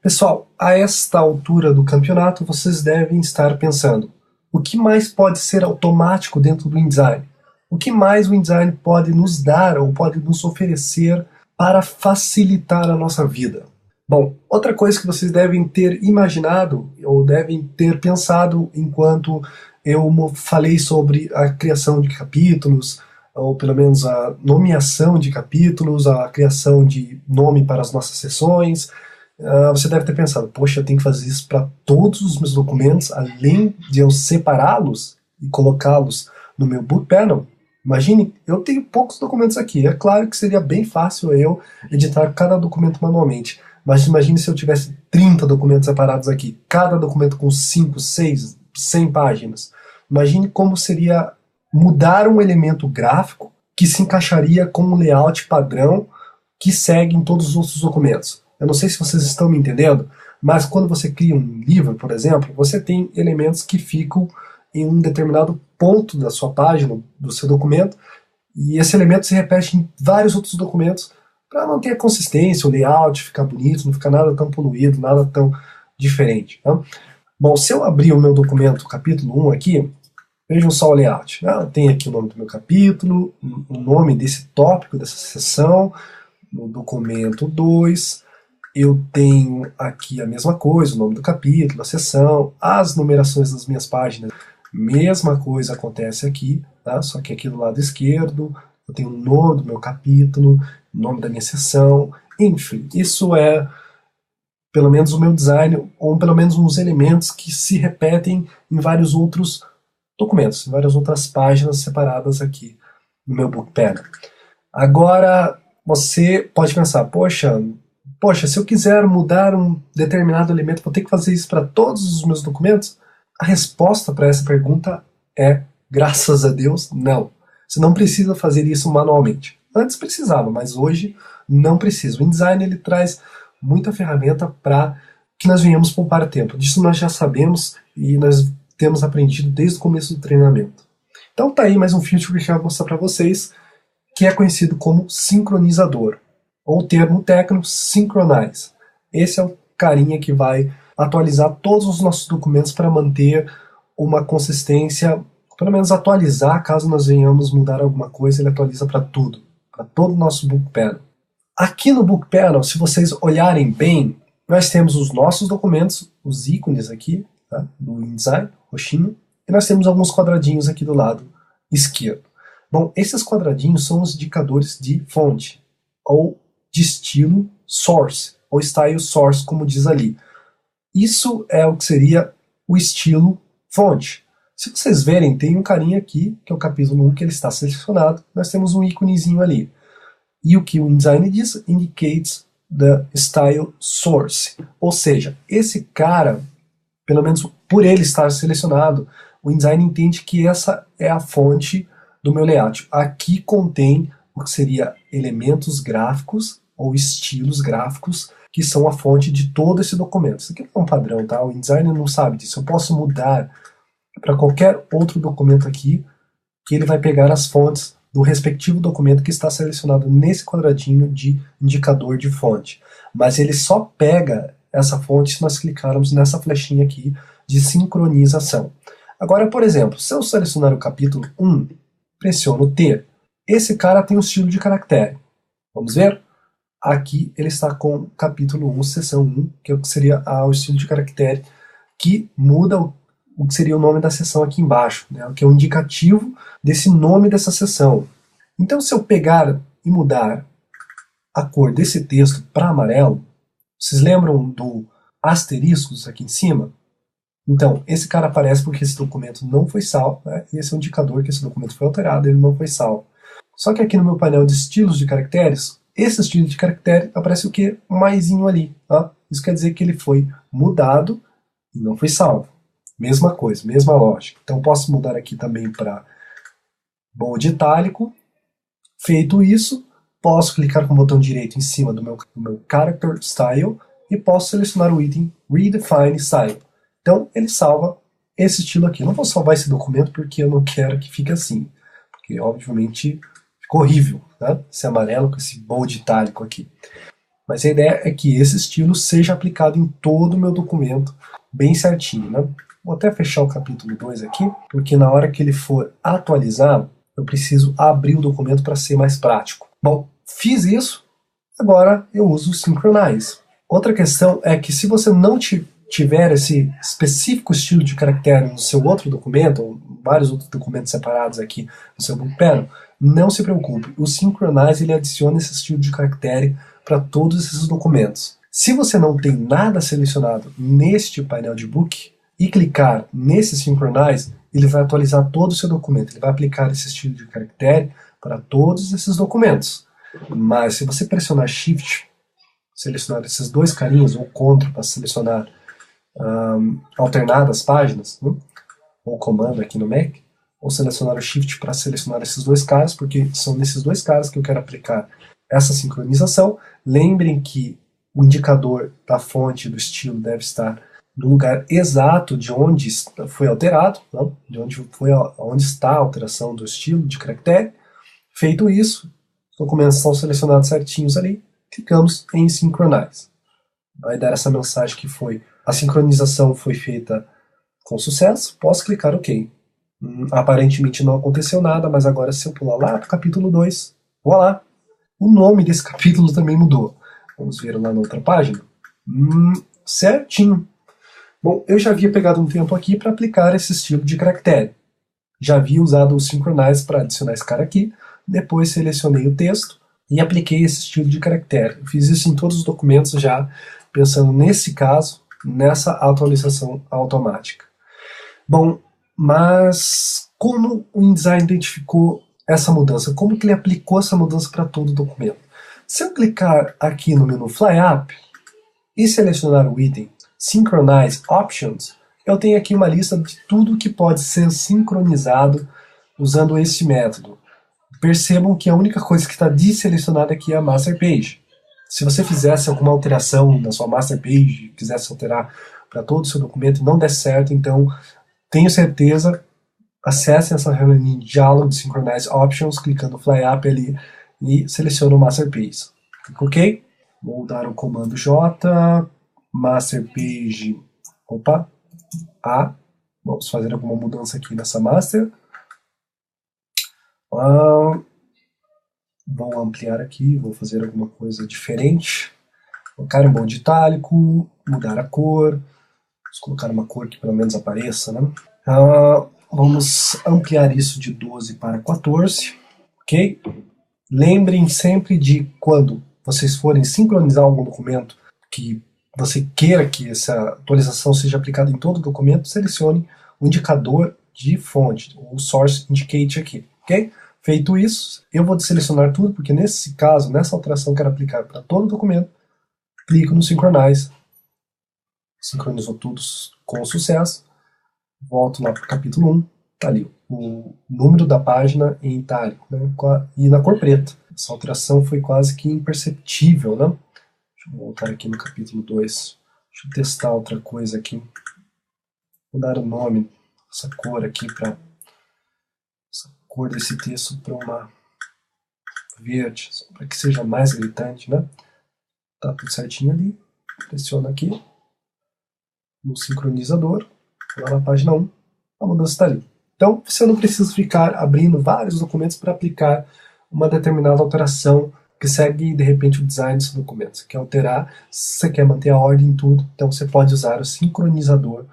Pessoal, a esta altura do campeonato, vocês devem estar pensando: o que mais pode ser automático dentro do InDesign? O que mais o InDesign pode nos dar ou pode nos oferecer para facilitar a nossa vida? Bom, outra coisa que vocês devem ter imaginado ou devem ter pensado enquanto eu falei sobre a criação de capítulos, ou pelo menos a nomeação de capítulos, a criação de nome para as nossas sessões. Você deve ter pensado: poxa, eu tenho que fazer isso para todos os meus documentos, além de eu separá-los e colocá-los no meu Book Panel. Imagine, eu tenho poucos documentos aqui. É claro que seria bem fácil eu editar cada documento manualmente, mas imagine se eu tivesse 30 documentos separados aqui, cada documento com 5, 6, 100 páginas. Imagine como seria mudar um elemento gráfico que se encaixaria com um layout padrão que segue em todos os outros documentos. Eu não sei se vocês estão me entendendo, mas quando você cria um livro, por exemplo, você tem elementos que ficam em um determinado ponto da sua página, do seu documento, e esse elemento se repete em vários outros documentos para manter a consistência, o layout, ficar bonito, não ficar nada tão poluído, nada tão diferente. Tá? Bom, se eu abrir o meu documento, capítulo 1 aqui, vejam só o layout. Tem aqui o nome do meu capítulo, o nome desse tópico, dessa seção, no documento 2, eu tenho aqui a mesma coisa, o nome do capítulo, a seção, as numerações das minhas páginas. Mesma coisa acontece aqui, tá? Só que aqui do lado esquerdo eu tenho o nome do meu capítulo, o nome da minha seção, enfim, isso é pelo menos o meu design, ou pelo menos uns elementos que se repetem em vários outros documentos, em várias outras páginas separadas aqui no meu Book Panel. Agora, você pode pensar: poxa, se eu quiser mudar um determinado elemento, vou ter que fazer isso para todos os meus documentos? A resposta para essa pergunta é: graças a Deus, não. Você não precisa fazer isso manualmente. Antes precisava, mas hoje não precisa. O InDesign ele traz muita ferramenta para que nós venhamos poupar tempo. Disso nós já sabemos e nós temos aprendido desde o começo do treinamento. Então tá aí mais um feature que eu quero mostrar para vocês, que é conhecido como sincronizador, ou o termo técnico Synchronize. Esse é o carinha que vai atualizar todos os nossos documentos para manter uma consistência, pelo menos atualizar, caso nós venhamos mudar alguma coisa, ele atualiza para tudo, para todo o nosso Book Panel. Aqui no Book Panel, se vocês olharem bem, nós temos os nossos documentos, os ícones aqui, tá, do InDesign, roxinho, e nós temos alguns quadradinhos aqui do lado esquerdo. Bom, esses quadradinhos são os indicadores de fonte, ou de estilo source, ou style source, como diz ali. Isso é o que seria o estilo fonte. Se vocês verem, tem um carinha aqui, que é o capítulo 1, que ele está selecionado, nós temos um íconezinho ali. E o que o InDesign diz? Indicates the style source. Ou seja, esse cara, pelo menos por ele estar selecionado, o InDesign entende que essa é a fonte do meu layout. Aqui contém o que seria elementos gráficos ou estilos gráficos que são a fonte de todo esse documento. Isso aqui não é um padrão, tá? O InDesign não sabe disso. Eu posso mudar para qualquer outro documento aqui, que ele vai pegar as fontes do respectivo documento que está selecionado nesse quadradinho de indicador de fonte. Mas ele só pega essa fonte se nós clicarmos nessa flechinha aqui de sincronização. Agora, por exemplo, se eu selecionar o capítulo 1, pressiono T, esse cara tem um estilo de caractere. Vamos ver? Aqui ele está com capítulo 1, seção 1, que é o que seria o estilo de caractere, que muda o que seria o nome da seção aqui embaixo, né, que é o indicativo desse nome dessa seção. Então, se eu pegar e mudar a cor desse texto para amarelo, vocês lembram do asteriscos aqui em cima? Então, esse cara aparece porque esse documento não foi salvo, né, e esse é um indicador que esse documento foi alterado, ele não foi salvo. Só que aqui no meu painel de estilos de caracteres, esse estilo de caractere aparece o que? Um maisinho ali. Tá? Isso quer dizer que ele foi mudado e não foi salvo. Mesma coisa, mesma lógica. Então posso mudar aqui também para bold itálico. Feito isso, posso clicar com o botão direito em cima do meu Character Style e posso selecionar o item Redefine Style. Então ele salva esse estilo aqui. Não vou salvar esse documento porque eu não quero que fique assim. Porque obviamente ficou horrível, né? Esse amarelo com esse bold itálico aqui. Mas a ideia é que esse estilo seja aplicado em todo o meu documento, bem certinho, né? Vou até fechar o capítulo 2 aqui, porque na hora que ele for atualizar, eu preciso abrir o documento para ser mais prático. Bom, fiz isso, agora eu uso o Synchronize. Outra questão é que se você não tiver esse específico estilo de caractere no seu outro documento, ou vários outros documentos separados aqui no seu Book Panel, não se preocupe, o Synchronize ele adiciona esse estilo de caractere para todos esses documentos. Se você não tem nada selecionado neste painel de Book e clicar nesse Synchronize, ele vai atualizar todo o seu documento, ele vai aplicar esse estilo de caractere para todos esses documentos. Mas se você pressionar Shift, selecionar esses dois carinhas, ou Ctrl para selecionar alternadas páginas, né? Ou comando aqui no Mac, ou selecionar o Shift para selecionar esses dois caras, porque são nesses dois caras que eu quero aplicar essa sincronização. Lembrem que o indicador da fonte do estilo deve estar no lugar exato de onde foi alterado, não? De onde está a alteração do estilo de caractere. Feito isso, os documentos estão selecionados certinhos ali, clicamos em Synchronize. Vai dar essa mensagem que a sincronização foi feita com sucesso, posso clicar OK. Aparentemente não aconteceu nada, mas agora se eu pular lá para o capítulo 2, voilá, o nome desse capítulo também mudou. Vamos ver lá na outra página. Certinho. Bom, eu já havia pegado um tempo aqui para aplicar esse estilo de caractere. Já havia usado o Synchronize para adicionar esse cara aqui, depois selecionei o texto e apliquei esse estilo de caractere. Eu fiz isso em todos os documentos já, pensando nesse caso, nessa atualização automática. Bom, mas como o InDesign identificou essa mudança? Como que ele aplicou essa mudança para todo o documento? Se eu clicar aqui no menu Fly Up e selecionar o item Synchronize Options, eu tenho aqui uma lista de tudo que pode ser sincronizado usando esse método. Percebam que a única coisa que está desselecionada aqui é a Master Page. Se você fizesse alguma alteração na sua Master Page, quisesse alterar para todo o seu documento e não der certo, então tenho certeza, acessem essa reunião de diálogo de Synchronize Options, clicando no Fly Up ali e seleciona o Master Page. Clico OK. Vou dar o comando J, Master Page, A. Vamos fazer alguma mudança aqui nessa Master. Vou ampliar aqui, vou fazer alguma coisa diferente. Colocar um bonde itálico, mudar a cor. Vamos colocar uma cor que pelo menos apareça, né? Vamos ampliar isso de 12 para 14, ok? Lembrem sempre de quando vocês forem sincronizar algum documento que você queira que essa atualização seja aplicada em todo o documento, selecione o indicador de fonte, o Source Indicate aqui, ok? Feito isso, eu vou selecionar tudo, porque nesse caso, nessa alteração eu quero aplicar para todo o documento, clico no Synchronize, sincronizou tudo com sucesso, volto lá para o capítulo 1, tá ali o número da página em itálico, né, e na cor preta. Essa alteração foi quase que imperceptível, né? Deixa eu voltar aqui no capítulo 2, deixa eu testar outra coisa aqui. Vou dar o nome dessa cor aqui para essa cor desse texto para uma verde, para que seja mais gritante, né? Tá tudo certinho ali. Pressiona aqui no sincronizador, lá na página 1, a mudança está ali. Então você não precisa ficar abrindo vários documentos para aplicar uma determinada alteração que segue de repente o design do seu documento. Você quer alterar, você quer manter a ordem em tudo, então você pode usar o sincronizador.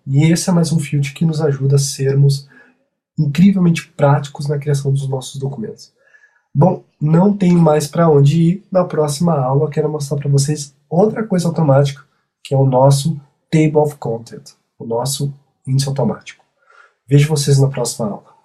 E esse é mais um filtro que nos ajuda a sermos incrivelmente práticos na criação dos nossos documentos. Bom, não tenho mais para onde ir. Na próxima aula eu quero mostrar para vocês outra coisa automática, que é o nosso Table of Content, o nosso índice automático. Vejo vocês na próxima aula.